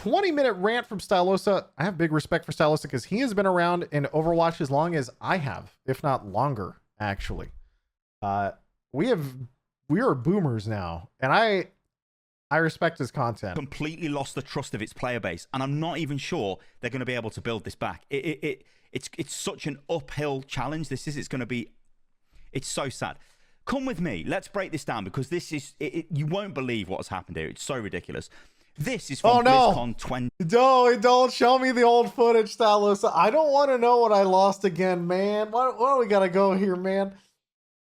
20-minute rant from Stylosa. I have big respect for Stylosa because he has been around in Overwatch as long as I have, if not longer, actually. We are boomers now, and I respect his content. Completely lost the trust of its player base, and I'm not even sure they're going to be able to build this back. It's such an uphill challenge. It's going to be, it's so sad. Come with me. Let's break this down because this is, you won't believe what's happened here. It's so ridiculous. This is from BlizzCon 20. Don't show me the old footage, Stylosa. I don't want to know what I lost again, man. Why do we got to go here, man?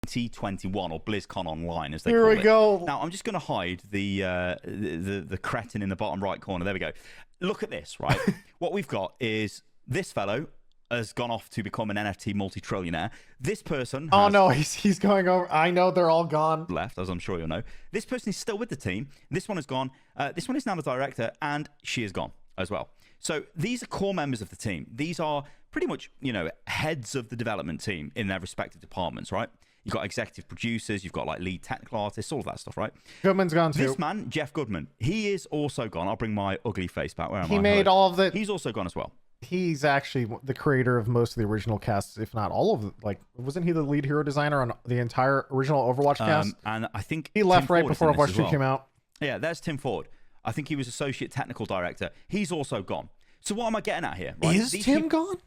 2021 or BlizzCon Online, as they Here call we it. go. Now, I'm just going to hide the cretin in the bottom right corner. There we go. Look at this, right? What we've got is this fellow has gone off to become an NFT multi-trillionaire. This person has... Oh, no, he's going over. I know they're all gone. Left, as I'm sure you'll know. This person is still with the team. This one has gone. This one is now the director, and she is gone as well. So these are core members of the team. These are pretty much, you know, heads of the development team in their respective departments, right? You've got executive producers, you've got like lead technical artists, all of that stuff, right? Goodman's gone too. This man, Jeff Goodman, he is also gone. I'll bring my ugly face back. Where am I? He made all of the... He's also gone as well. He's actually the creator of most of the original casts, if not all of them. Like, wasn't he the lead hero designer on the entire original Overwatch cast? And I think he left right before Overwatch 2 came out. Yeah, there's Tim Ford. I think he was associate technical director. He's also gone. So what am I getting at here? Right? Is Tim gone?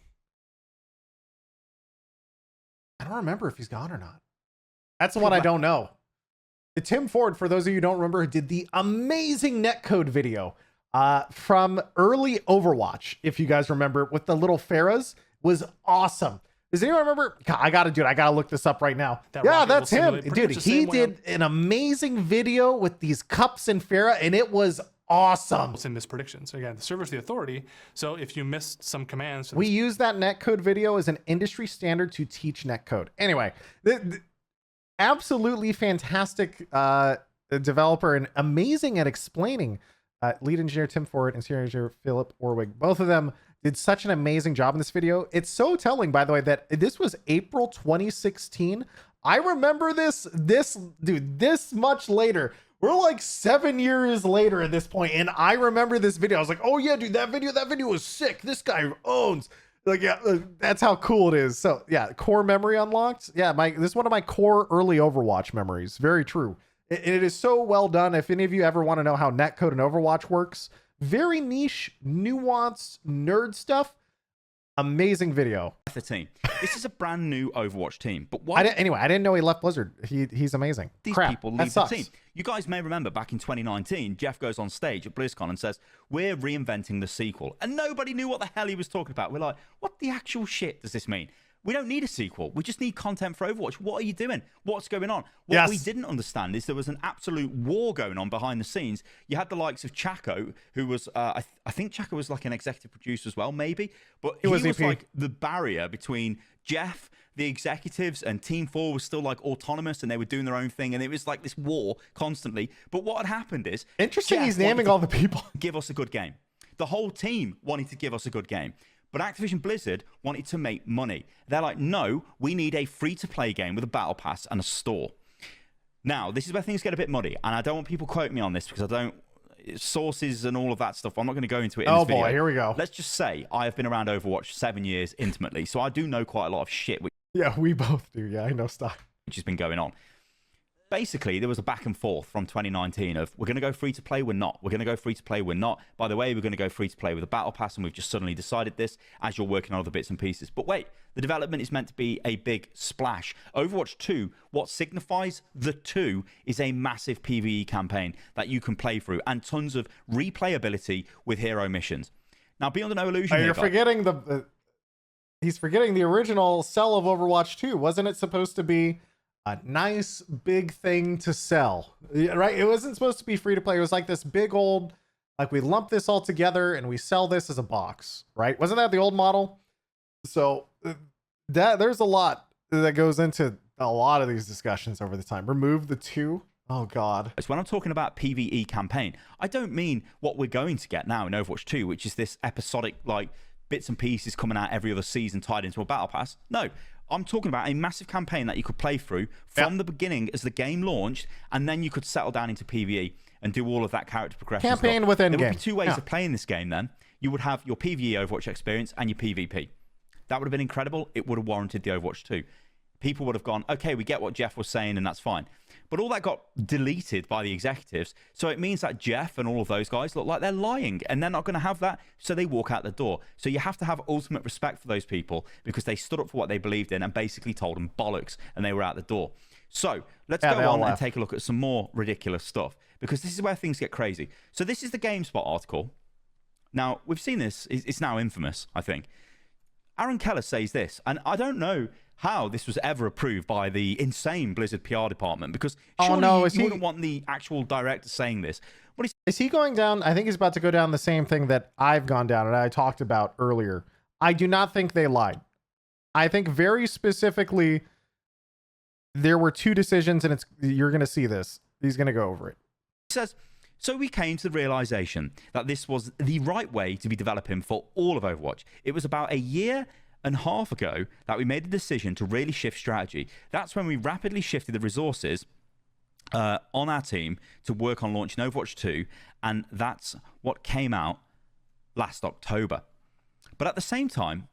I don't remember if he's gone or not. That's the one I don't know. Tim Ford, for those of you who don't remember, did the amazing netcode video from early Overwatch, if you guys remember, with the little Pharahs. Was awesome. Does anyone remember? God, I gotta look this up right now. Yeah, that's him. Dude, he did an amazing video with these cups and Pharah, and it was awesome. In mispredictions. Again, the server's the authority. So if you missed some commands... We use that netcode video as an industry standard to teach netcode. Anyway, absolutely fantastic developer and amazing at explaining. Lead engineer Tim Ford and senior engineer Philip Orwig, both of them did such an amazing job in this video. It's so telling, by the way, that this was April 2016. I remember this much later. We're like 7 years later at this point, and I remember this video. I was like, oh yeah, dude, that video was sick. This guy owns. Like, yeah, that's how cool it is. So yeah, core memory unlocked. Yeah, this is one of my core early Overwatch memories. Very true. It is so well done. If any of you ever want to know how netcode and Overwatch works, very niche, nuanced, nerd stuff. Amazing video. The team. This is a brand new Overwatch team. But why? I didn't know he left Blizzard. He's amazing. These people leave the team. You guys may remember back in 2019, Jeff goes on stage at BlizzCon and says, "We're reinventing the sequel," and nobody knew what the hell he was talking about. We're like, "What the actual shit does this mean?" We don't need a sequel. We just need content for Overwatch. What are you doing? What's going on? What we didn't understand is there was an absolute war going on behind the scenes. You had the likes of Chaco, who was, I think Chaco was like an executive producer as well, maybe. But he was like the barrier between Jeff, the executives, and Team 4 was still like autonomous and they were doing their own thing. And it was like this war constantly. But what had happened is... Interesting, he's naming all the people. Give us a good game. The whole team wanted to give us a good game. But Activision Blizzard wanted to make money. They're like, no, we need a free-to-play game with a battle pass and a store. Now, this is where things get a bit muddy, and I don't want people quote me on this because I don't... Sources and all of that stuff, I'm not going to go into it in this video. Oh boy, here we go. Let's just say I have been around Overwatch 7 years intimately, so I do know quite a lot of shit. Yeah, we both do. Yeah, I know stuff. Which has been going on. Basically, there was a back and forth from 2019 of, we're going to go free to play, we're not. We're going to go free to play, we're not. By the way, we're going to go free to play with a battle pass, and we've just suddenly decided this as you're working on other bits and pieces. But wait, the development is meant to be a big splash. Overwatch 2, what signifies the 2 is a massive PvE campaign that you can play through and tons of replayability with hero missions. Now, be under no illusion here, you're forgetting he's forgetting the original sell of Overwatch 2. Wasn't it supposed to be a nice big thing to sell, right? It wasn't supposed to be free to play. It was like this big old, like, we lump this all together and we sell this as a box, right? Wasn't that the old model? So there's a lot that goes into a lot of these discussions over the time. Remove the 2. Oh God. So when I'm talking about PvE campaign, I don't mean what we're going to get now in Overwatch 2, which is this episodic, like, bits and pieces coming out every other season tied into a battle pass. No, I'm talking about a massive campaign that you could play through from the beginning as the game launched, and then you could settle down into PvE. and do all of that character progression Campaign stuff, within there game. would be two ways Yeah. of playing this game then. You would have your PvE Overwatch experience and your PvP. That would have been incredible. It would have warranted the Overwatch 2. People would have gone, okay, we get what Jeff was saying, and that's fine. But all that got deleted by the executives, so it means that Jeff and all of those guys look like they're lying, and they're not going to have that, so they walk out the door. So you have to have ultimate respect for those people, because they stood up for what they believed in and basically told them bollocks, and they were out the door. So let's go on and take a look at some more ridiculous stuff, because this is where things get crazy. So this is the GameSpot article. Now, we've seen this. It's now infamous, I think. Aaron Keller says this, and I don't know how this was ever approved by the insane Blizzard PR department, because surely you wouldn't want the actual director saying this. What is he going down? I think he's about to go down the same thing that I've gone down and I talked about earlier. I do not think they lied. I think very specifically there were two decisions, and you're going to see this. He's going to go over it. He says, so we came to the realization that this was the right way to be developing for all of Overwatch. It was about a year and a half ago that we made the decision to really shift strategy. That's when we rapidly shifted the resources on our team to work on launching Overwatch 2, and that's what came out last October. But at the same time,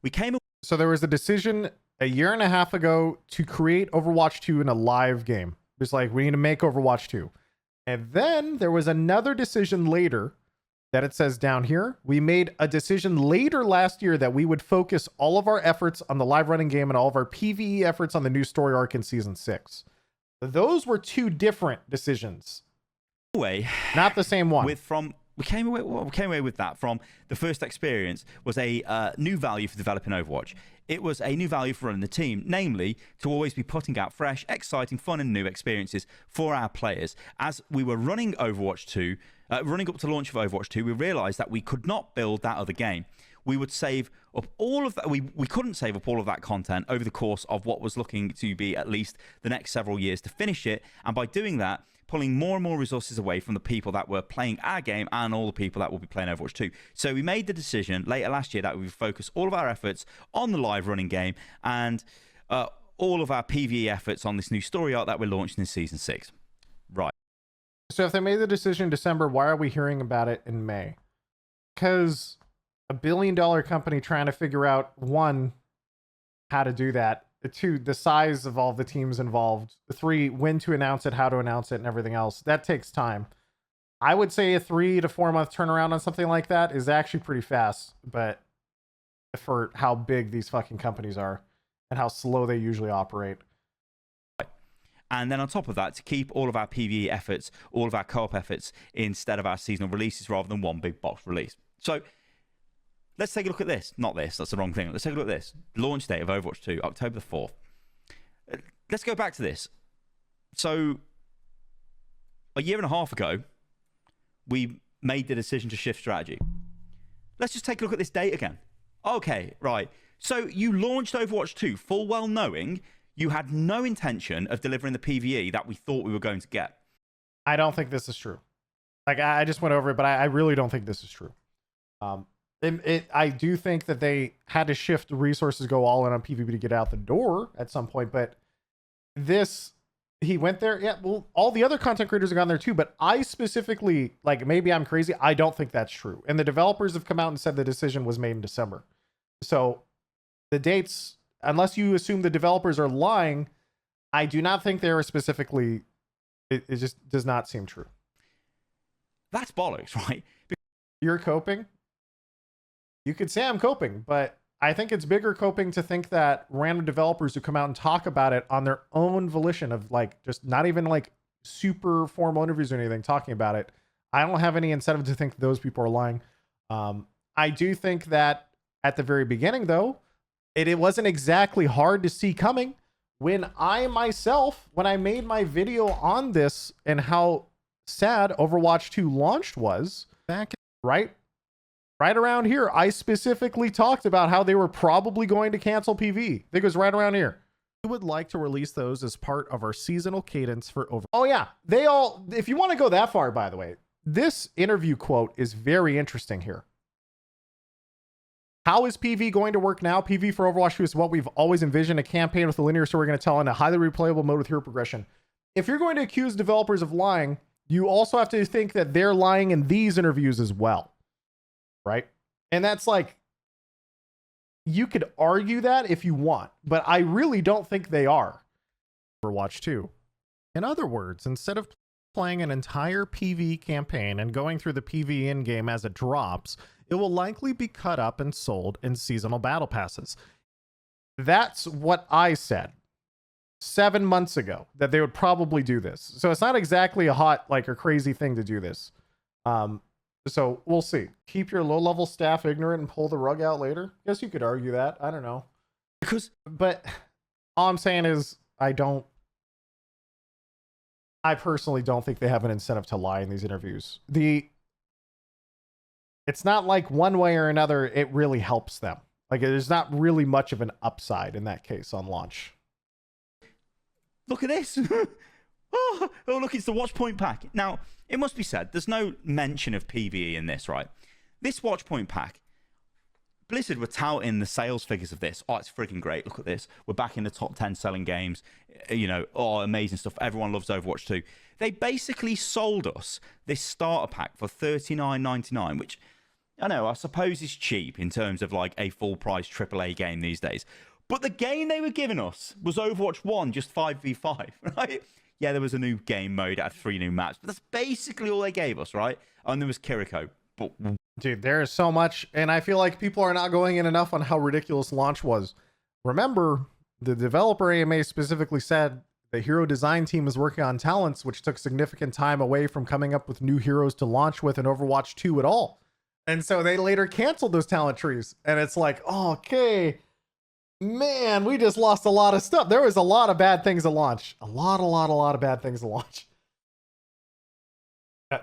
we came... So there was a decision a year and a half ago to create Overwatch 2 in a live game. Just like, we need to make Overwatch 2. And then there was another decision later that it says down here. We made a decision later last year that we would focus all of our efforts on the live running game and all of our PvE efforts on the new story arc in Season 6. Those were two different decisions. Not the same one. We came away with that from the first experience was a new value for developing Overwatch. It was a new value for running the team, namely to always be putting out fresh, exciting, fun and new experiences for our players. As we were running Overwatch 2, running up to launch of Overwatch 2, we realized that we could not build that other game. We would save up all of that. We couldn't save up all of that content over the course of what was looking to be at least the next several years to finish it. And by doing that, pulling more and more resources away from the people that were playing our game and all the people that will be playing Overwatch 2. So we made the decision later last year that we would focus all of our efforts on the live running game and all of our PvE efforts on this new story arc that we're launching in Season 6. Right. So if they made the decision in December, why are we hearing about it in May? Because a $1 billion company trying to figure out, one, how to do that, two, the size of all the teams involved, three, when to announce it, how to announce it, and everything else. That takes time. I would say a 3 to 4 month turnaround on something like that is actually pretty fast, but for how big these fucking companies are and how slow they usually operate. And then on top of that, to keep all of our PvE efforts, all of our co-op efforts instead of our seasonal releases rather than one big box release. So let's take a look at this. Not this, that's the wrong thing. Let's take a look at this. Launch date of Overwatch 2, October the 4th. Let's go back to this. So a year and a half ago, we made the decision to shift strategy. Let's just take a look at this date again. Okay, right. So you launched Overwatch 2 full well knowing you had no intention of delivering the PvE that we thought we were going to get. I don't think this is true. Like, I just went over it, but I really don't think this is true. I do think that they had to shift resources, go all in on PvP to get out the door at some point, but he went there. Yeah, well, all the other content creators have gone there too, but I specifically, like, maybe I'm crazy, I don't think that's true. And the developers have come out and said the decision was made in December. So the dates, unless you assume the developers are lying, I do not think they are specifically, it just does not seem true. That's bollocks, right? You're coping? You could say I'm coping, but I think it's bigger coping to think that random developers who come out and talk about it on their own volition of, like, just not even like super formal interviews or anything talking about it. I don't have any incentive to think those people are lying. I do think that at the very beginning, though, it wasn't exactly hard to see coming. When I made my video on this and how sad Overwatch 2 launched was, back right around here, I specifically talked about how they were probably going to cancel PvE. I think it was right around here. We would like to release those as part of our seasonal cadence for Overwatch. Oh yeah, if you want to go that far, by the way, this interview quote is very interesting here. How is PvE going to work now? PvE for Overwatch 2 is what we've always envisioned, a campaign with a linear story we're going to tell in a highly replayable mode with hero progression. If you're going to accuse developers of lying, you also have to think that they're lying in these interviews as well, right? And that's like, you could argue that if you want, but I really don't think they are. Overwatch 2. In other words, instead of playing an entire PvE campaign and going through the PvE in-game as it drops, it will likely be cut up and sold in seasonal battle passes. That's what I said 7 months ago, that they would probably do this. So it's not exactly a hot, like, or crazy thing to do this. So we'll see. Keep your low-level staff ignorant and pull the rug out later. Guess you could argue that. I don't know. But all I'm saying is I personally don't think they have an incentive to lie in these interviews. It's not like one way or another it really helps them. Like, there's not really much of an upside in that case on launch. Look at this. Oh, look, it's the Watchpoint pack. Now, it must be said, there's no mention of PvE in this, right? This Watchpoint pack, Blizzard were touting the sales figures of this. Oh, it's freaking great. Look at this. We're back in the top 10 selling games. You know, oh, amazing stuff. Everyone loves Overwatch 2. They basically sold us this starter pack for $39.99, which I know, I suppose is cheap in terms of like a full price AAA game these days. But the game they were giving us was Overwatch 1, just 5v5, right? Yeah, there was a new game mode, it had 3 new maps, but that's basically all they gave us, right? And there was Kiriko. But dude, there is so much, and I feel like people are not going in enough on how ridiculous launch was. Remember, the developer AMA specifically said the hero design team is working on talents, which took significant time away from coming up with new heroes to launch with in Overwatch 2 at all. And so they later canceled those talent trees. And it's like, oh, okay, man, we just lost a lot of stuff. There was a lot of bad things to launch. A lot of bad things to launch.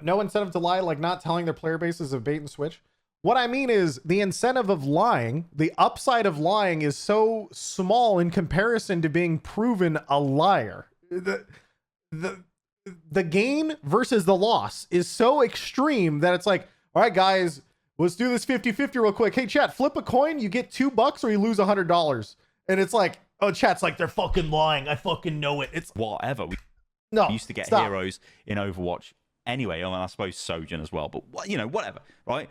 No incentive to lie, like not telling their player base is a bait and switch. What I mean is the incentive of lying, the upside of lying is so small in comparison to being proven a liar. The gain versus the loss is so extreme that it's like, all right, guys, let's do this 50-50 real quick. Hey, chat, flip a coin, you get $2 or you lose $100. And it's like, oh, chat's like, they're fucking lying. I fucking know it. It's whatever. We used to get stop. Heroes in Overwatch anyway. I mean, I suppose Sojourn as well, but you know, whatever, right?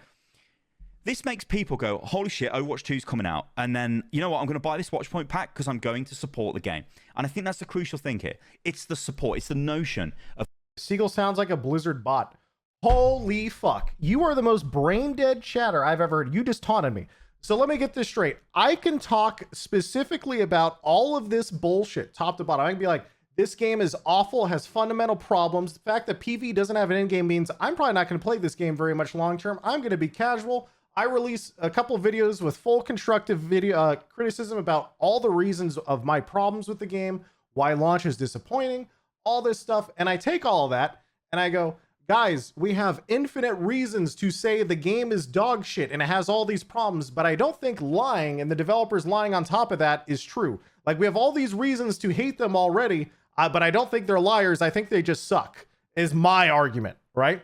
This makes people go, holy shit, Overwatch 2 is coming out. And then, you know what? I'm going to buy this Watchpoint pack because I'm going to support the game. And I think that's the crucial thing here. It's the support. It's the notion of... Seagull sounds like a Blizzard bot. Holy fuck. You are the most brain dead chatter I've ever heard. You just taunted me. So let me get this straight. I can talk specifically about all of this bullshit, top to bottom. I can be like, this game is awful, has fundamental problems. The fact that PvE doesn't have an end game means I'm probably not going to play this game very much long term. I'm going to be casual. I release a couple of videos with full constructive video criticism about all the reasons of my problems with the game, why launch is disappointing, all this stuff. And I take all of that and I go, guys, we have infinite reasons to say the game is dog shit and it has all these problems, but I don't think lying and the developers lying on top of that is true. Like, we have all these reasons to hate them already, but I don't think they're liars. I think they just suck, is my argument, right?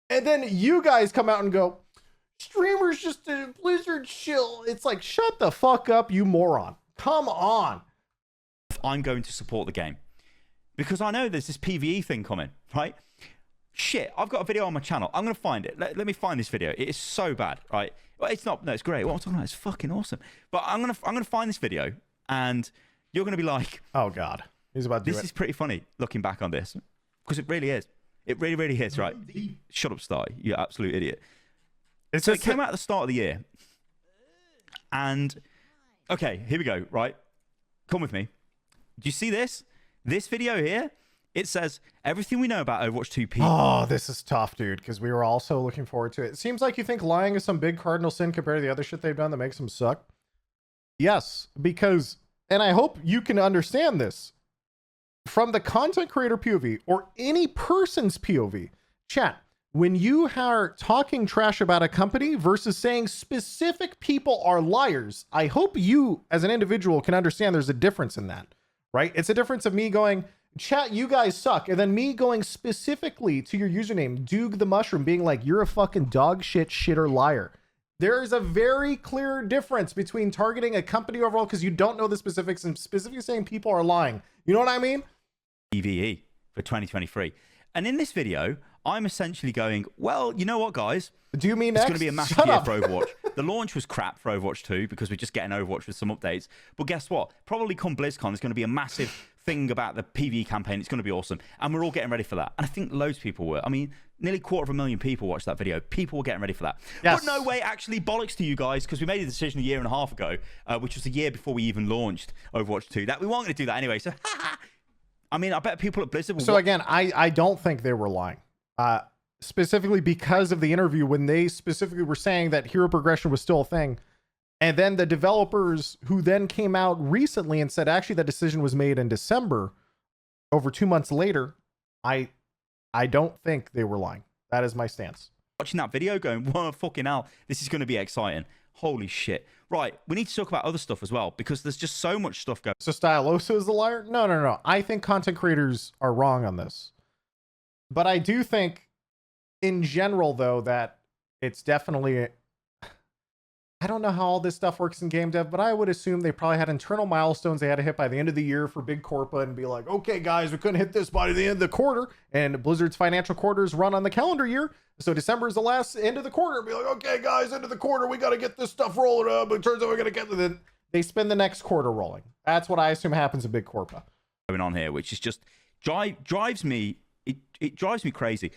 And then you guys come out and go, streamers just a Blizzard shill. It's like, shut the fuck up, you moron. Come on. I'm going to support the game because I know there's this PvE thing coming, right? Shit, I've got a video on my channel. I'm going to find it. Let me find this video. It is so bad, right? Well, it's not, no, it's great. What I'm talking about is fucking awesome. But I'm going to find this video and you're going to be like, oh God, he's about to do it. This is pretty funny looking back on this because it really is. It really, really is, right? Shut up, Sty, you absolute idiot. So it came out at the start of the year. And, okay, here we go, right? Come with me. Do you see this? This video here? It says, everything we know about Overwatch 2 people. Oh, this is tough, dude, because we were also looking forward to it. It seems like you think lying is some big cardinal sin compared to the other shit they've done that makes them suck. Yes, because, and I hope you can understand this, from the content creator POV or any person's POV, chat, when you are talking trash about a company versus saying specific people are liars, I hope you as an individual can understand there's a difference in that, right? It's a difference of me going, chat, you guys suck, and then me going specifically to your username, Doog the Mushroom, being like, you're a fucking dog shit shitter liar. There is a very clear difference between targeting a company overall because you don't know the specifics and specifically saying people are lying. You know what I mean? PvE for 2023. And in this video, I'm essentially going, well, you know what, guys? Do you mean it's X? going to be a massive Shut year up. for Overwatch? The launch was crap for Overwatch 2 because we're just getting Overwatch with some updates. But guess what? Probably come BlizzCon, there's going to be a massive thing about the PvE campaign. It's going to be awesome. And we're all getting ready for that. And I think loads of people were. I mean, nearly 250,000 people watched that video. People were getting ready for that. Yes. But no way, actually, bollocks to you guys, because we made a decision a year and a half ago, which was a year before we even launched Overwatch 2, that we weren't going to do that anyway. So, I mean, I bet people at Blizzard will... So again, I don't think they were lying. Specifically because of the interview when they specifically were saying that hero progression was still a thing. And then the developers who then came out recently and said, actually, that decision was made in December, over 2 months later, I don't think they were lying. That is my stance. Watching that video going, whoa, fucking hell, this is going to be exciting. Holy shit. Right, we need to talk about other stuff as well, because there's just so much stuff going. So DannyLotus is a liar? No. I think content creators are wrong on this. But I do think, in general, though, that it's definitely... I don't know how all this stuff works in game dev, but I would assume they probably had internal milestones they had to hit by the end of the year for big corpa and be like, okay, guys, we couldn't hit this by the end of the quarter. And Blizzard's financial quarters run on the calendar year. So December is the last end of the quarter. Be like, okay, guys, end of the quarter, we got to get this stuff rolling up. It turns out we're going to get it. They spend the next quarter rolling. That's what I assume happens in big corpa. Going on here, which is just drives me, it drives me crazy.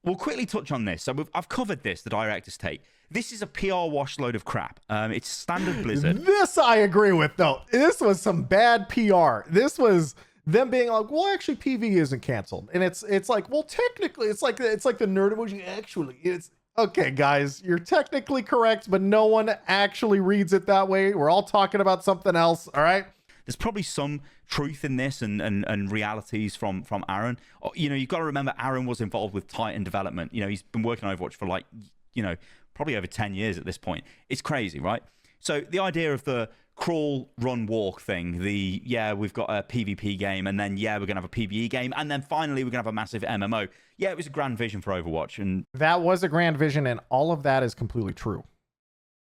We'll quickly touch on this. So I've covered this, the director's take. This is a PR wash load of crap. It's standard Blizzard. This I agree with, though. This was some bad PR. This was them being like, well, actually, PV isn't canceled. And it's like, well, technically, it's like the nerd emoji. Actually, it's okay, guys. You're technically correct, but no one actually reads it that way. We're all talking about something else. All right. There's probably some truth in this and realities from Aaron. You know, you've got to remember Aaron was involved with Titan development. You know, he's been working on Overwatch for like, you know, probably over 10 years at this point. It's crazy, right? So the idea of the crawl, run, walk thing, we've got a PvP game, and then, we're going to have a PvE game, and then finally we're going to have a massive MMO. Yeah, it was a grand vision for Overwatch. And that was a grand vision, and all of that is completely true.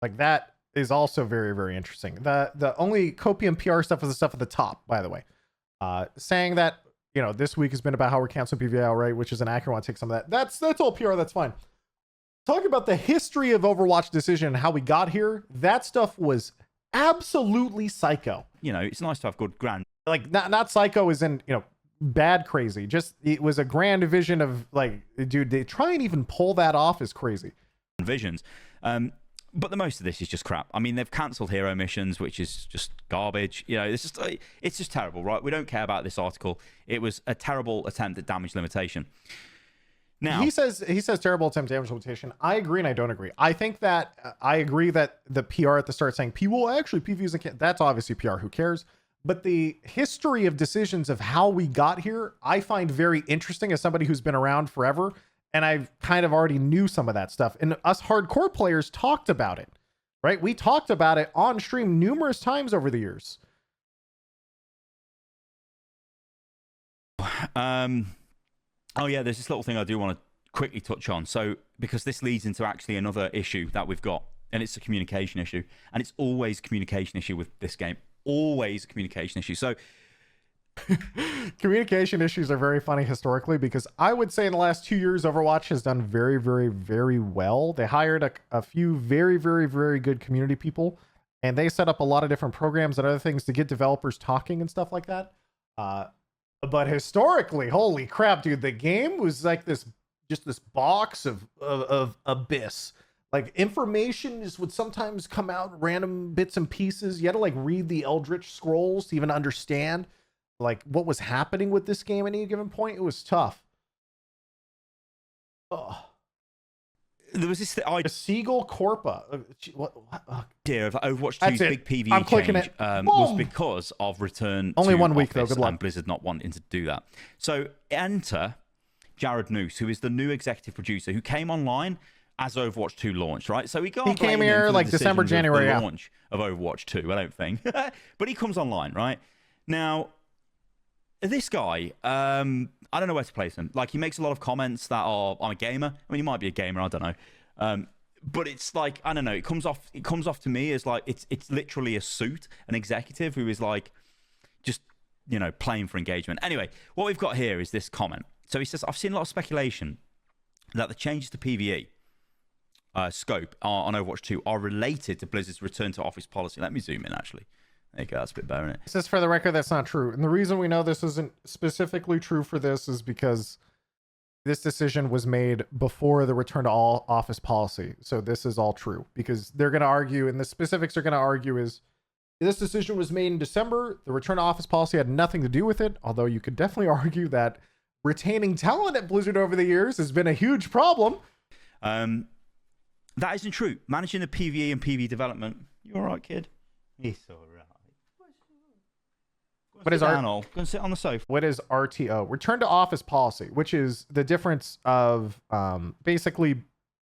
Like, that is also very, very interesting. The only copium PR stuff is the stuff at the top, by the way. Saying that, you know, this week has been about how we're canceling PvE, right? Which is an accurate one. Take some of that. That's all PR. That's fine. Talking about the history of Overwatch decision and how we got here, that stuff was absolutely psycho. You know, it's nice to have good grand. Like, not psycho as in, you know, bad crazy. Just, it was a grand vision of, like, dude, they try and even pull that off is crazy. Visions. But the most of this is just crap. I mean, they've cancelled hero missions, which is just garbage. You know, it's just terrible, right? We don't care about this article. It was a terrible attempt at damage limitation. Now, he says terrible attempt at damage limitation. I agree and I don't agree. I think that I agree that the PR at the start saying PV isn't, that's obviously PR. Who cares? But the history of decisions of how we got here, I find very interesting as somebody who's been around forever. And I kind of already knew some of that stuff. And us hardcore players talked about it, right? We talked about it on stream numerous times over the years. Oh yeah, there's this little thing I do want to quickly touch on. So, because this leads into actually another issue that we've got, and it's a communication issue. And it's always a communication issue with this game. Always a communication issue. So, communication issues are very funny historically, because I would say in the last 2 years, Overwatch has done very, very, very well. They hired a few very, very, very good community people, and they set up a lot of different programs and other things to get developers talking and stuff like that. But historically, holy crap, dude, the game was like this box of abyss. Like, information just would sometimes come out random bits and pieces. You had to like read the Eldritch Scrolls to even understand like what was happening with this game at any given point. It was tough. Oh. There was this Seagull Corpa. What? Idea of Overwatch 2's big PvE I'm clicking change was because of return. Only to 1 week Office though. Good luck. And Blizzard not wanting to do that. So enter Jared Noose, who is the new executive producer, who came online as Overwatch 2 launched, right? So he came here like December, January. The launch of Overwatch 2, I don't think, but he comes online, right? Now, this guy, I don't know where to place him. Like, he makes a lot of comments that are, I'm a gamer. I mean, he might be a gamer, I don't know. But it's like, I don't know, it comes off to me as like, it's literally a suit, an executive who is like, just, you know, playing for engagement. Anyway, what we've got here is this comment. So he says, I've seen a lot of speculation that the changes to PvE scope on Overwatch 2 are related to Blizzard's return to office policy. Let me zoom in, actually. There you go. That's a bit better, isn't it? It says, for the record, that's not true. And the reason we know this isn't specifically true for this is because this decision was made before the return to all office policy. So this is all true, because they're going to argue, and the specifics they're going to argue is this decision was made in December. The return to office policy had nothing to do with it. Although you could definitely argue that retaining talent at Blizzard over the years has been a huge problem. That isn't true. Managing the PvE and PvE development. You all right, kid? He's all right. What is Go and sit on the sofa. What is RTO? Return to office policy, which is the difference of basically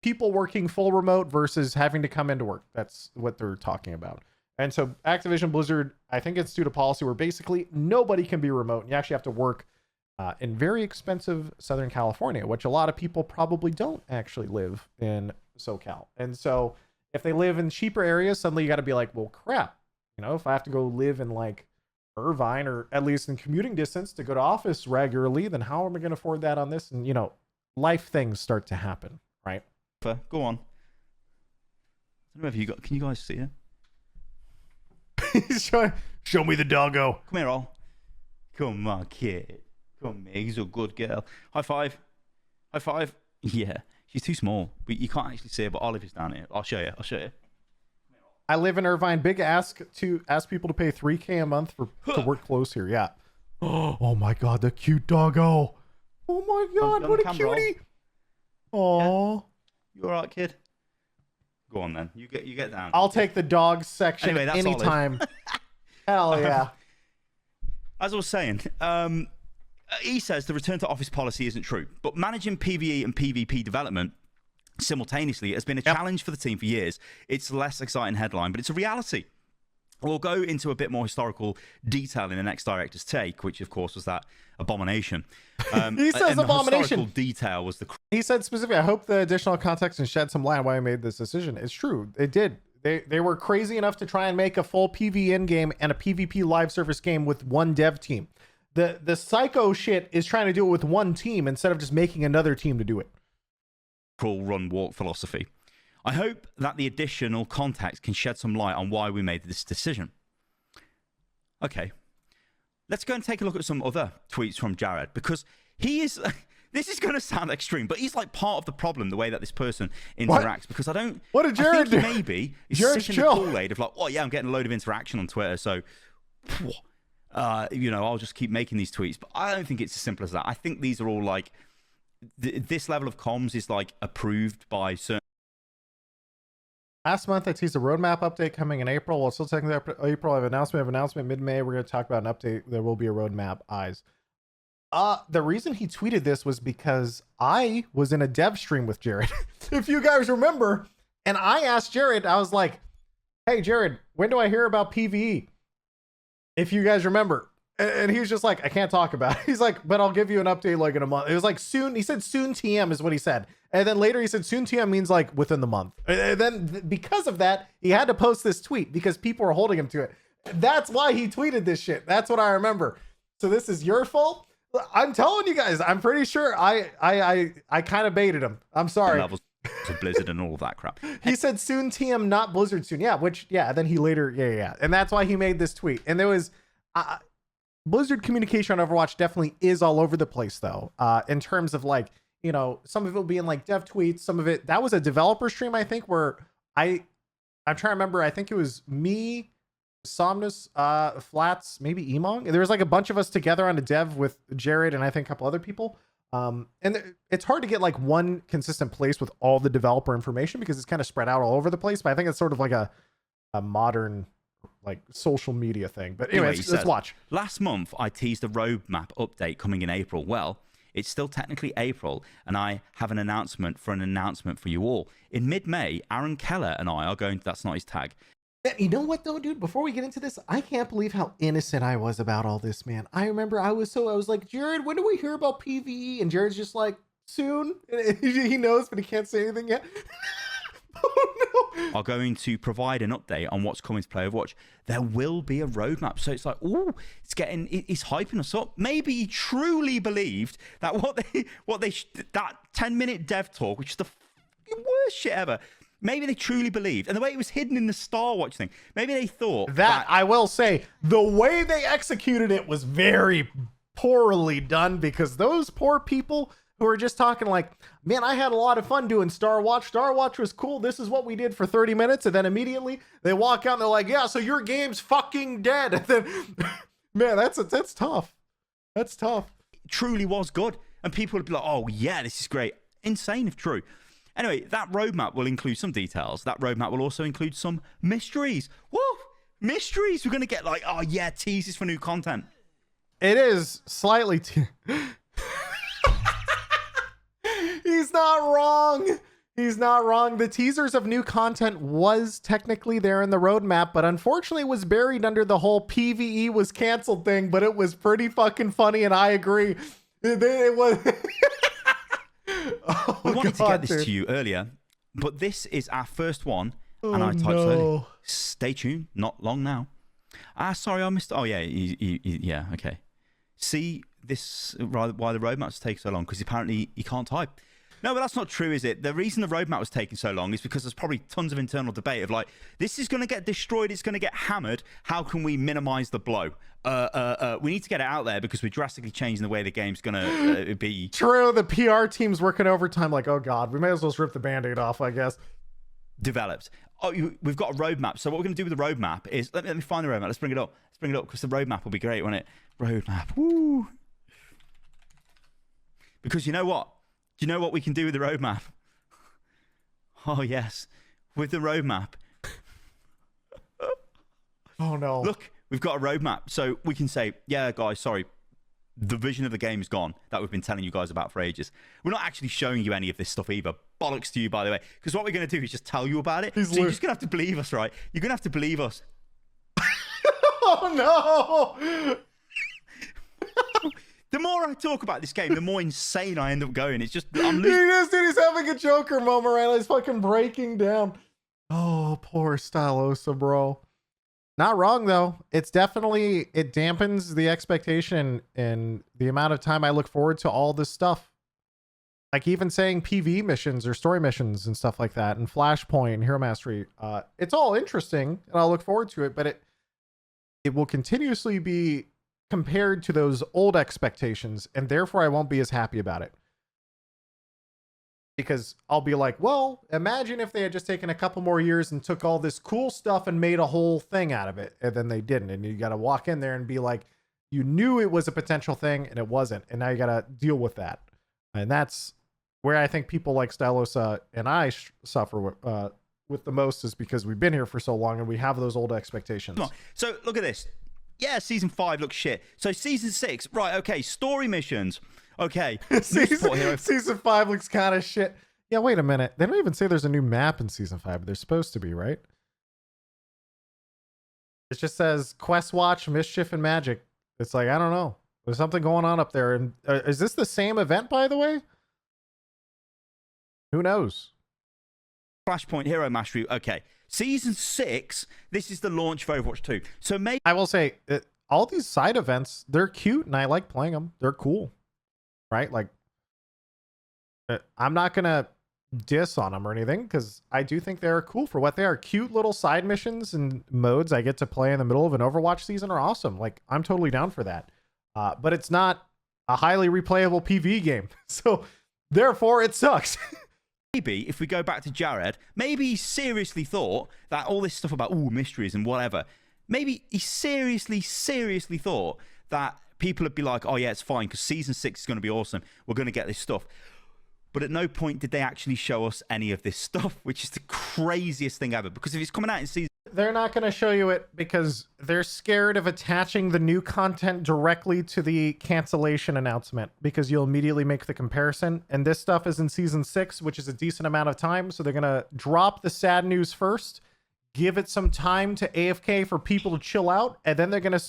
people working full remote versus having to come into work. That's what they're talking about. And so Activision Blizzard, I think it's due to policy where basically nobody can be remote. And you actually have to work in very expensive Southern California, which a lot of people probably don't actually live in SoCal. And so if they live in cheaper areas, suddenly you got to be like, well, crap. You know, if I have to go live in like Irvine, or at least in commuting distance to go to office regularly, then how am I going to afford that on this? And, you know, life things start to happen, right? Go on. I don't know if you got. Can you guys see it? Show me the doggo. Come here, all. Come on, kid. Come here. He's a good girl. High five. High five. Yeah. She's too small, but you can't actually see her. But Olive is down here. I'll show you. I live in Irvine. Big ask people to pay $3,000 a month to work close here. Yeah. Oh my God, the cute doggo. Oh my God, what a cutie. Oh. Yeah. You all right, kid? Go on then. You get down. I'll take the dog section anyway, that's anytime. Hell yeah. As I was saying, he says the return to office policy isn't true, but managing PvE and PvP development simultaneously has been a challenge for the team for years. It's a less exciting headline, but it's a reality. We'll go into a bit more historical detail in the next director's take, which of course was that abomination. He says abomination. The historical detail was the. He said specifically, I hope the additional context and shed some light on why I made this decision. It's true. It did. They were crazy enough to try and make a full PvE game and a PvP live service game with one dev team. The psycho shit is trying to do it with one team instead of just making another team to do it. Crawl, run, walk philosophy. I hope that the additional context can shed some light on why we made this decision. Okay, let's go and take a look at some other tweets from Jared, because he is. This is going to sound extreme, but he's like part of the problem, the way that this person interacts. Because I don't. What did Jared do? Maybe he's Jared's sitting in the Kool-Aid of like, oh yeah, I'm getting a load of interaction on Twitter, so you know, I'll just keep making these tweets. But I don't think it's as simple as that. I think these are all like. This level of comms is like approved by certain. Last month I teased a roadmap update coming in April. Well, still taking April. I have announcement mid-May. We're going to talk about an update. There will be a roadmap. Eyes. The reason he tweeted this was because I was in a dev stream with Jared, if you guys remember, and I asked Jared. I was like, "Hey, Jared, when do I hear about PvE?" If you guys remember. And he was just like, I can't talk about it. He's like, but I'll give you an update like in a month. It was like soon. He said soon TM is what he said. And then later he said soon TM means like within the month. And then because of that, he had to post this tweet because people were holding him to it. That's why he tweeted this shit. That's what I remember. So this is your fault. I'm telling you guys, I'm pretty sure I kind of baited him. I'm sorry. Levels of Blizzard and all of that crap. He said soon TM, not Blizzard soon. Yeah, then he later, yeah. And that's why he made this tweet. And there was... Blizzard communication on Overwatch definitely is all over the place, though, in terms of like, you know, some of it will be in like dev tweets, some of it, that was a developer stream, I think, where I'm trying to remember, I think it was me, Somnus, Flats, maybe Emong. And there was like a bunch of us together on a dev with Jared and I think a couple other people. And it's hard to get like one consistent place with all the developer information because it's kind of spread out all over the place. But I think it's sort of like a modern like social media thing. But anyway, let's watch. Last month, I teased a roadmap update coming in April. Well, it's still technically April, and I have an announcement for you all. In mid-May, Aaron Keller and I are going to, that's not his tag. You know what though, dude? Before we get into this, I can't believe how innocent I was about all this, man. I remember I was like, Jared, when do we hear about PvE? And Jared's just like, soon. He knows, but he can't say anything yet. Oh are going to provide an update on what's coming to play Overwatch. There will be a roadmap. So it's like, ooh, it's hyping us up. Maybe he truly believed that that 10-minute dev talk, which is the worst shit ever. Maybe they truly believed, and the way it was hidden in the Star Watch thing, maybe they thought that I will say, the way they executed it was very poorly done, because those poor people who are just talking like, man, I had a lot of fun doing Star Watch. Star Watch was cool. This is what we did for 30 minutes. And then immediately they walk out and they're like, yeah, so your game's fucking dead. And then, man, that's tough. That's tough. It truly was good. And people would be like, oh, yeah, this is great. Insane if true. Anyway, that roadmap will include some details. That roadmap will also include some mysteries. Whoa, mysteries. We're going to get like, oh, yeah, teases for new content. It is slightly... He's not wrong. He's not wrong. The teasers of new content was technically there in the roadmap, but unfortunately was buried under the whole PvE was canceled thing, but it was pretty fucking funny, and I agree. It was... Oh, we wanted to get this to you earlier, but this is our first one, and I typed slowly. Stay tuned. Not long now. Sorry, I missed... Oh, yeah. Yeah, okay. See this why the roadmaps take so long, because apparently you can't type. No, but that's not true, is it? The reason the roadmap was taking so long is because there's probably tons of internal debate of like, this is going to get destroyed, it's going to get hammered. How can we minimize the blow? We need to get it out there because we're drastically changing the way the game's going to be. True, the PR team's working overtime like, oh God, we may as well just rip the Band-Aid off, I guess. Developed. Oh, we've got a roadmap. So what we're going to do with the roadmap is, let me find the roadmap. Let's bring it up. Let's bring it up because the roadmap will be great, won't it? Roadmap. Woo. Because you know what? Do you know what we can do with the roadmap? Oh, yes. With the roadmap. Oh, no. Look, we've got a roadmap. So we can say, yeah, guys, sorry. The vision of the game is gone that we've been telling you guys about for ages. We're not actually showing you any of this stuff either. Bollocks to you, by the way. Because what we're going to do is just tell you about it. So you're just going to have to believe us, right? You're going to have to believe us. Oh, no. The more I talk about this game, the more insane I end up going. It's just, I'm losing. He's having a Joker moment right now. He's fucking breaking down. Oh, poor Stylosa, bro. Not wrong, though. It's definitely, it dampens the expectation and the amount of time I look forward to all this stuff. Like even saying PvE missions or story missions and stuff like that, and Flashpoint and Hero Mastery. It's all interesting, and I'll look forward to it, but it will continuously be compared to those old expectations, and therefore I won't be as happy about it. Because I'll be like, well, imagine if they had just taken a couple more years and took all this cool stuff and made a whole thing out of it, and then they didn't. And you got to walk in there and be like, you knew it was a potential thing and it wasn't, and now you got to deal with that. And that's where I think people like Stylosa and I suffer with the most, is because we've been here for so long and we have those old expectations. So look at this. Yeah, season 5 looks shit. So season 6, right? Okay, story missions. Okay, season 5 looks kind of shit. Yeah, wait a minute. They don't even say there's a new map in season 5, but there's supposed to be, right? It just says Quest Watch, Mischief, and Magic. It's like, I don't know. There's something going on up there. And is this the same event, by the way? Who knows? Flashpoint, Hero Mastery. Okay, season 6. This is the launch for Overwatch 2. So maybe I will say all these side events, they're cute and I like playing them. They're cool. Right? Like, I'm not going to diss on them or anything, because I do think they're cool for what they are. Cute little side missions and modes I get to play in the middle of an Overwatch season are awesome. Like, I'm totally down for that. But it's not a highly replayable PvE game. So, therefore, it sucks. Maybe if we go back to Jared, maybe he seriously thought that all this stuff about, mysteries and whatever, maybe he seriously thought that people would be like, oh yeah, it's fine because season 6 is going to be awesome. We're going to get this stuff. But at no point did they actually show us any of this stuff, which is the craziest thing ever. Because if it's coming out in season... They're not going to show you it because they're scared of attaching the new content directly to the cancellation announcement, because you'll immediately make the comparison. And this stuff is in season 6, which is a decent amount of time. So they're going to drop the sad news first, give it some time to AFK for people to chill out, and then they're going to...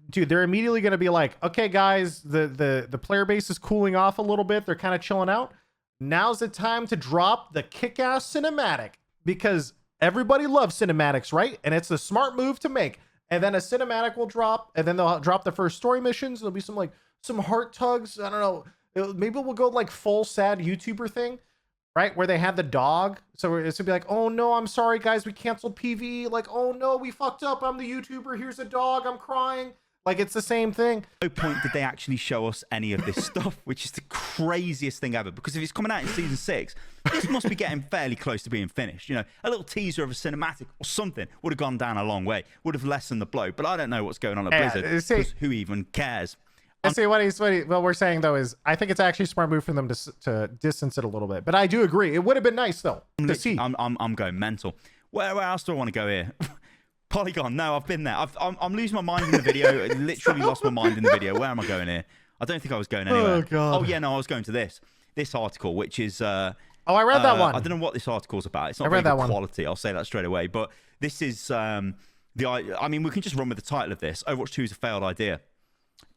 Dude, they're immediately going to be like, okay, guys, the player base is cooling off a little bit. They're kind of chilling out. Now's the time to drop the kick-ass cinematic. because everybody loves cinematics, right? And it's a smart move to make. And then a cinematic will drop, and then they'll drop the first story missions. There'll be some heart tugs. I don't know. Maybe we'll go like full sad YouTuber thing, right? Where they have the dog. So it's gonna be like, oh no, I'm sorry guys, we canceled PvE. Like, oh no, we fucked up. I'm the YouTuber. Here's a dog. I'm crying. Like, it's the same thing. No point did they actually show us any of this stuff, which is the craziest thing ever. Because if it's coming out in season 6, this must be getting fairly close to being finished. You know, a little teaser of a cinematic or something would have gone down a long way, would have lessened the blow. But I don't know what's going on at Blizzard, because who even cares? See, what we're saying though is, I think it's actually a smart move for them to distance it a little bit. But I do agree, it would have been nice though to see. I'm going mental. Where else do I want to go here? Polygon. No, I've been there. I'm losing my mind in the video. I literally lost my mind in the video. Where am I going here? I don't think I was going anywhere. Oh god. Oh yeah, no, I was going to this article, which is. Oh, I read that one. I don't know what this article's about. It's not very good quality. I'll say that straight away. But this is I mean, we can just run with the title of this. Overwatch 2 is a failed idea.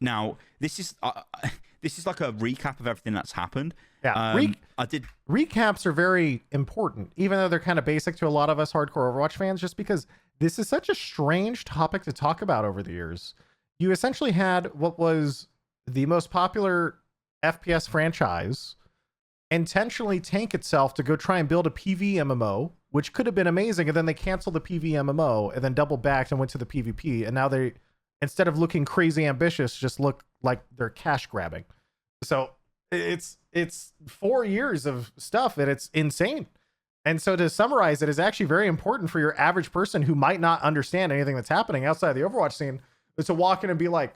Now, this is like a recap of everything that's happened. Yeah, recaps are very important, even though they're kind of basic to a lot of us hardcore Overwatch fans, just because this is such a strange topic to talk about over the years. You essentially had what was the most popular FPS franchise intentionally tank itself to go try and build a PvE MMO, which could have been amazing, and then they canceled the PvE MMO and then doubled back and went to the PvP, and now they, instead of looking crazy ambitious, just look like they're cash grabbing. So it's 4 years of stuff, and it's insane. And so to summarize, it is actually very important for your average person who might not understand anything that's happening outside of the Overwatch scene, is to walk in and be like,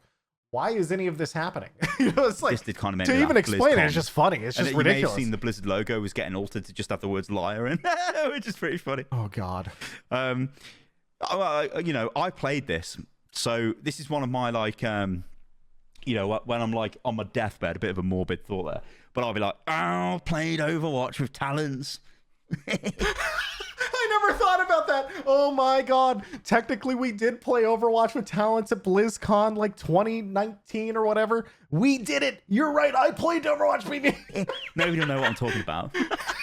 why is any of this happening? You know, it's like, this did kind of make to even explain it, it's just funny. It's just ridiculous. You may have seen the Blizzard logo was getting altered to just have the words liar in, which is pretty funny. Oh god. You know, I played this, so this is one of my like you know, when I'm like on my deathbed, a bit of a morbid thought there, but I'll be like, oh, played Overwatch with talents. I never thought about that. Oh my god. Technically, we did play Overwatch with talents at BlizzCon like 2019 or whatever. We did it. You're right. I played Overwatch, baby. Nobody will know what I'm talking about.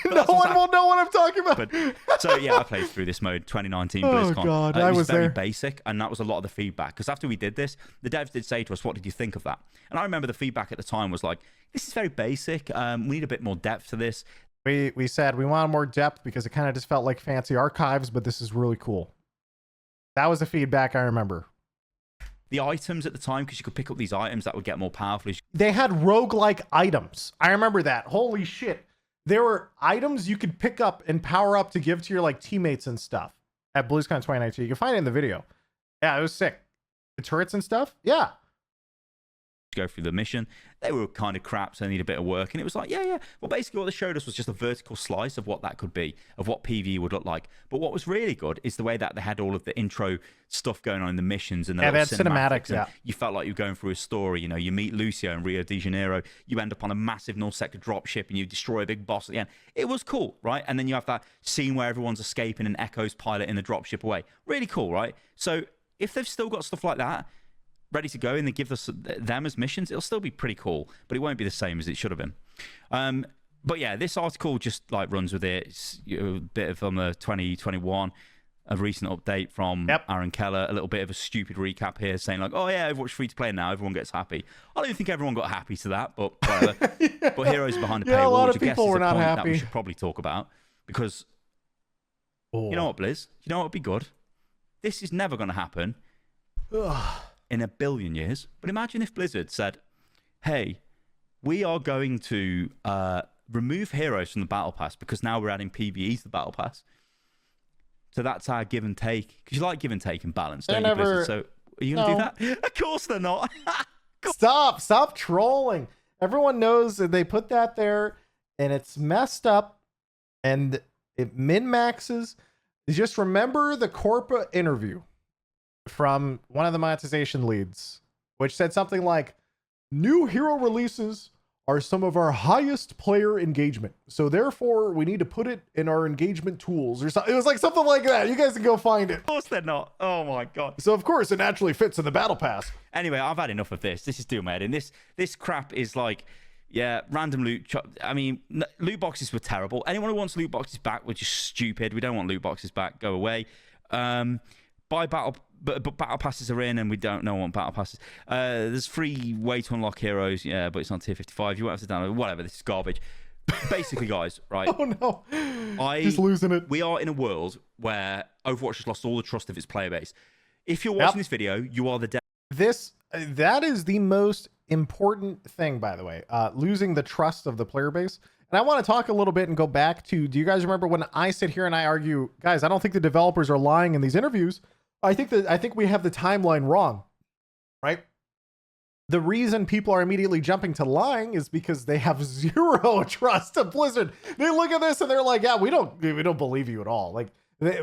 No one will know what I'm talking about. But, so yeah, I played through this mode 2019 BlizzCon. Oh god, it was very there. basic, and that was a lot of the feedback. Because after we did this, the devs did say to us, "What did you think of that?" And I remember the feedback at the time was like, "This is very basic. We need a bit more depth to this." We said we wanted more depth because it kind of just felt like fancy archives, but this is really cool. That was the feedback I remember. The items at the time, because you could pick up these items that would get more powerful. They had roguelike items. I remember that. Holy shit. There were items you could pick up and power up to give to your like teammates and stuff at BlizzCon 2019. You can find it in the video. Yeah, it was sick. The turrets and stuff. Yeah. Go through the mission. They were kind of crap, so they need a bit of work. And it was like, yeah. Well, basically what they showed us was just a vertical slice of what that could be, of what PvE would look like. But what was really good is the way that they had all of the intro stuff going on in the missions and the they had cinematics. Yeah. You felt like you were going through a story. You know, you meet Lucio in Rio de Janeiro. You end up on a massive North Sector dropship and you destroy a big boss at the end. It was cool, right? And then you have that scene where everyone's escaping and Echo's piloting the dropship away. Really cool, right? So if they've still got stuff like that ready to go and they give them as missions, it'll still be pretty cool, but it won't be the same as it should have been. But yeah, this article just like runs with it. It's a bit of 2021, a recent update from Aaron Keller, a little bit of a stupid recap here saying like, oh yeah, Overwatch free to play now, everyone gets happy. I don't think everyone got happy to that, but whatever. Yeah. But Heroes Behind the Paywall, a lot which of I guess people is were a not point happy. that we should probably talk about, because you know what, Blizz? You know what would be good? This is never going to happen in a billion years. But imagine if Blizzard said, hey, we are going to remove heroes from the battle pass because now we're adding PvE to the battle pass. So that's our give and take. Because you like give and take and balance, don't you, Blizzard? So are you going to do that? Of course they're not. Stop trolling. Everyone knows that they put that there and it's messed up and it min-maxes. Just remember the Corpa interview from one of the monetization leads, which said something like, new hero releases are some of our highest player engagement, so therefore we need to put it in our engagement tools, or something. It was like something like that. You guys can go find it. Of course they're not. Oh my god. So of course it naturally fits in the battle pass. Anyway, I've had enough of this. This is doing my head in. This crap is like, Yeah, random loot. I mean, loot boxes were terrible. Anyone who wants loot boxes back were just stupid. We don't want loot boxes back. Go away. Buy battle, but battle passes are in, and we don't want battle passes. There's free way to unlock heroes. Yeah, but it's on tier 55. You won't have to download. Whatever. This is garbage. Basically, guys, right? Oh no, he's losing it. We are in a world where Overwatch has lost all the trust of its player base. If you're watching this video, you are the devil. That is the most important thing, by the way, losing the trust of the player base. And I want to talk a little bit and go back to, do you guys remember when I sit here and I argue, guys, I don't think the developers are lying in these interviews. I think we have the timeline wrong, right? The reason people are immediately jumping to lying is because they have zero trust of Blizzard. They look at this and they're like, yeah, we don't believe you at all. Like,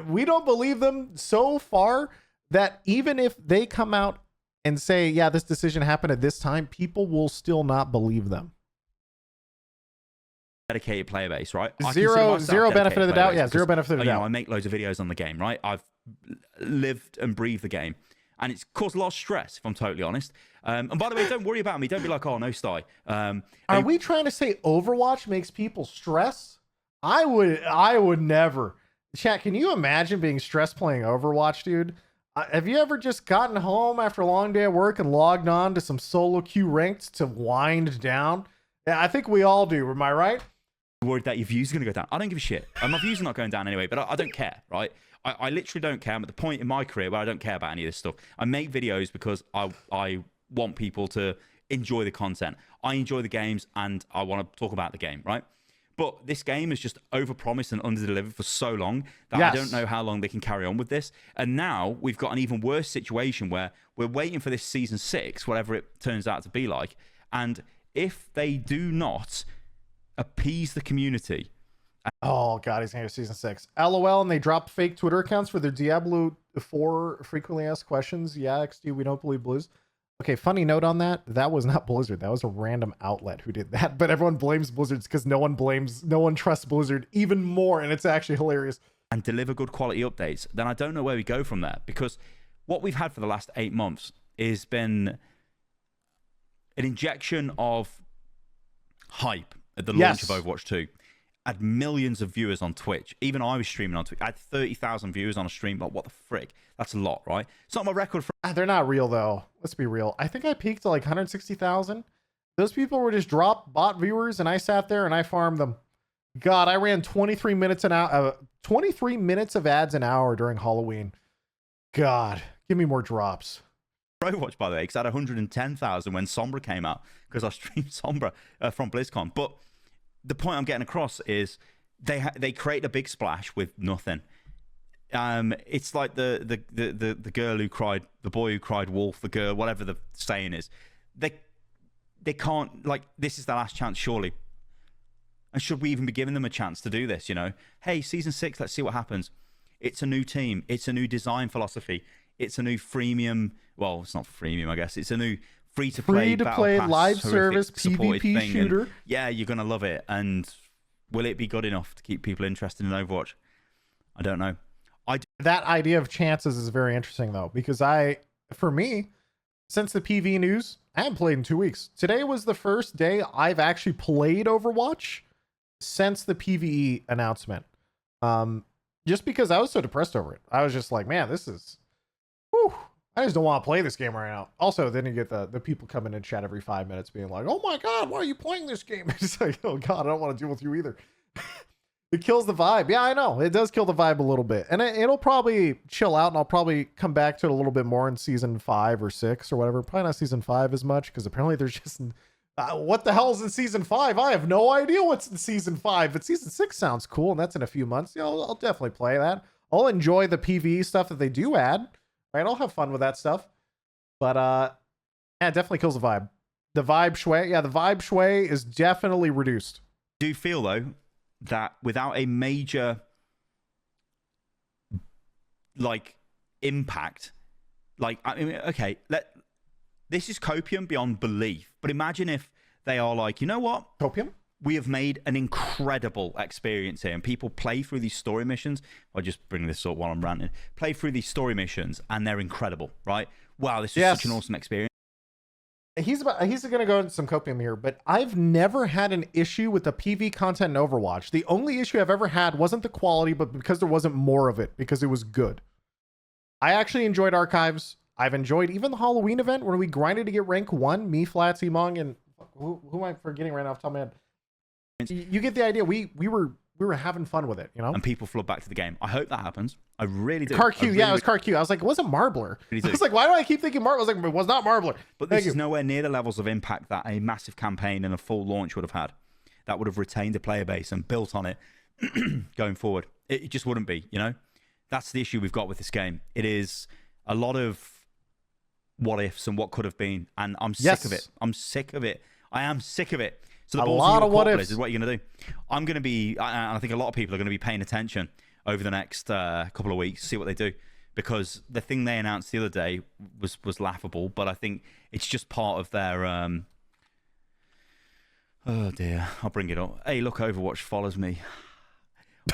we don't believe them so far that even if they come out and say, yeah, this decision happened at this time, people will still not believe them. Dedicated player base, right? Zero benefit of the doubt. Yeah, zero benefit of the doubt. I make loads of videos on the game, right? I've lived and breathed the game, and it's caused a lot of stress, if I'm totally honest. And by the way, don't worry about me. Don't be like, oh, no, Sty. Are we trying to say Overwatch makes people stress? I would never. Chat, can you imagine being stressed playing Overwatch, dude? Have you ever just gotten home after a long day at work and logged on to some solo queue ranked to wind down? Yeah, I think we all do. Am I right? Worried that your views are going to go down. I don't give a shit. My views are not going down anyway, but I don't care, right? I literally don't care. I'm at the point in my career where I don't care about any of this stuff. I make videos because I want people to enjoy the content. I enjoy the games and I want to talk about the game, right? But this game has just overpromised and underdelivered for so long that I don't know how long they can carry on with this. And now we've got an even worse situation where we're waiting for this season 6, whatever it turns out to be like. And if they do not appease the community. Oh god, he's gonna go season 6. LOL, and they drop fake Twitter accounts for their Diablo 4 frequently asked questions. Yeah, XD, we don't believe Blizz. Okay, funny note on that. That was not Blizzard. That was a random outlet who did that. But everyone blames Blizzard because no one trusts Blizzard even more, and it's actually hilarious. And deliver good quality updates. Then I don't know where we go from there, because what we've had for the last 8 months has been an injection of hype at the launch of Overwatch 2. Had millions of viewers on Twitch. Even I was streaming on Twitch. I had 30,000 viewers on a stream. Like, what the frick? That's a lot, right? It's not my record for... They're not real, though. Let's be real. I think I peaked to like 160,000. Those people were just bot viewers, and I sat there and I farmed them. God, I ran 23 minutes of ads an hour during Halloween. God, give me more drops. Overwatch, by the way, because I had 110,000 when Sombra came out, because I streamed Sombra from BlizzCon. But the point I'm getting across is they create a big splash with nothing. It's like the girl who cried, the boy who cried wolf, the girl, whatever the saying is. They can't, like, this is their last chance, surely. And should we even be giving them a chance to do this, you know? Hey, season 6, let's see what happens. It's a new team. It's a new design philosophy. It's a new freemium. Well, it's not freemium, I guess. It's a new free-to-play live service PvP shooter. And yeah, you're going to love it. And will it be good enough to keep people interested in Overwatch? I don't know. That idea of chances is very interesting, though, because for me, since the PV news, I haven't played in 2 weeks. Today was the first day I've actually played Overwatch since the PvE announcement. Just because I was so depressed over it. I was just like, man, this is... Whew, I just don't want to play this game right now. Also, then you get the people coming in chat every 5 minutes being like, oh my god, why are you playing this game? It's like, oh god, I don't want to deal with you either. It kills the vibe. Yeah, I know. It does kill the vibe a little bit. And it'll probably chill out, and I'll probably come back to it a little bit more in season 5 or 6 or whatever. Probably not season 5 as much, because apparently there's just... what the hell is in season 5? I have no idea what's in season 5, but season 6 sounds cool, and that's in a few months. You know, I'll definitely play that. I'll enjoy the PvE stuff that they do add. Right? I'll have fun with that stuff. But yeah, it definitely kills the vibe. The vibe shui. Yeah, the vibe shui is definitely reduced. Do you feel, though, that without a major like impact, like, I mean, okay, this is copium beyond belief, but imagine if they are like, you know what, copium, we have made an incredible experience here, and people play through these story missions. I'll just bring this up while I'm ranting. Play through these story missions and they're incredible, right? Wow, this is such an awesome experience. he's going to go into some copium here, but I've never had an issue with the PV content in Overwatch. The only issue I've ever had wasn't the quality, but because there wasn't more of it, because it was good. I actually enjoyed Archives. I've enjoyed even the Halloween event where we grinded to get rank 1, me, Flats, Emong, and who am I forgetting right now off the top of my head? You get the idea. We were having fun with it, you know? And people flood back to the game. I hope that happens. I really do. CarQ, really, yeah, it was CarQ. I was like, it wasn't Marbler. Really I was like, why do I keep thinking Marbler? I was like, it was not Marbler. But this is nowhere near the levels of impact that a massive campaign and a full launch would have had. That would have retained a player base and built on it going forward. It just wouldn't be, you know? That's the issue we've got with this game. It is a lot of what ifs and what could have been, and I'm sick of it. I'm sick of it. I am sick of it. So the balls in your court, Blizz, is what you're going to do. I'm going to be, and I think a lot of people are going to be paying attention over the next couple of weeks, see what they do. Because the thing they announced the other day was laughable, but I think it's just part of their... oh, dear. I'll bring it up. Hey, look, Overwatch follows me.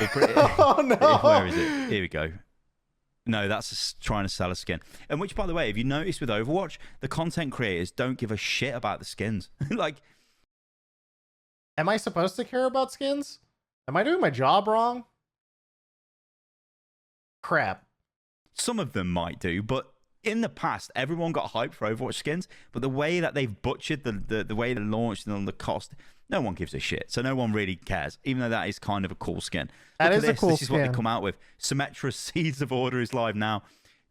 Oh, no. Where is it? Here we go. No, that's just trying to sell a skin. And which, by the way, if you notice with Overwatch, the content creators don't give a shit about the skins. Like... Am I supposed to care about skins? Am I doing my job wrong? Crap. Some of them might do, but in the past, everyone got hyped for Overwatch skins, but the way that they've butchered the way they launched and the cost, no one gives a shit. So no one really cares, even though that is kind of a cool skin. That is a cool skin. This is what they come out with. Symmetra's Seeds of Order is live now.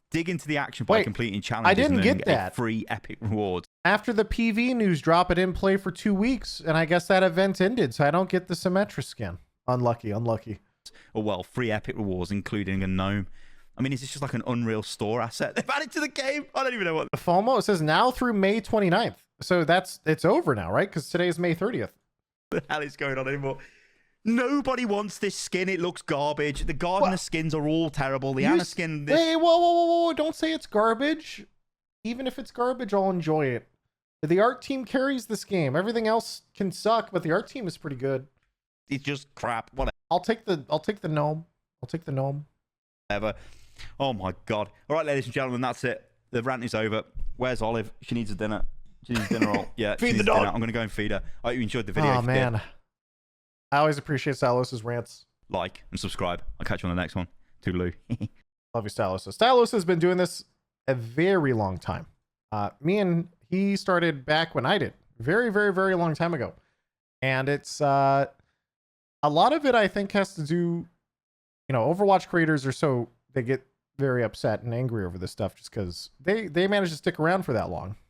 Dig into the action by completing challenges. I didn't get that. Free epic rewards. After the PV news drop, it didn't play for 2 weeks, and I guess that event ended, so I don't get the Symmetra skin. Unlucky. Or, well, free epic rewards, including a gnome. I mean, is this just like an Unreal Store asset they've added to the game? I don't even know what. The FOMO, it says now through May 29th. So it's over now, right? Because today is May 30th. What the hell is going on anymore? Nobody wants this skin. It looks garbage. The Gardener skins are all terrible. The Anna skin... Wait, whoa. Don't say it's garbage. Even if it's garbage, I'll enjoy it. The art team carries this game. Everything else can suck, but the art team is pretty good. It's just crap. Whatever. I'll take the gnome. I'll take the gnome. Whatever. Oh my god. All right, ladies and gentlemen, that's it. The rant is over. Where's Olive? She needs a dinner. She needs a dinner roll. Yeah, feed the dog. I'm going to go and feed her. I hope you enjoyed the video. Oh man. I always appreciate Stylos' rants. Like and subscribe. I'll catch you on the next one. Toodaloo. Love you, Stylos. Stylos has been doing this a very long time. Me and he started back when I did. Very, very, very long time ago. And it's a lot of it I think has to do, you know, Overwatch creators they get very upset and angry over this stuff just because they managed to stick around for that long.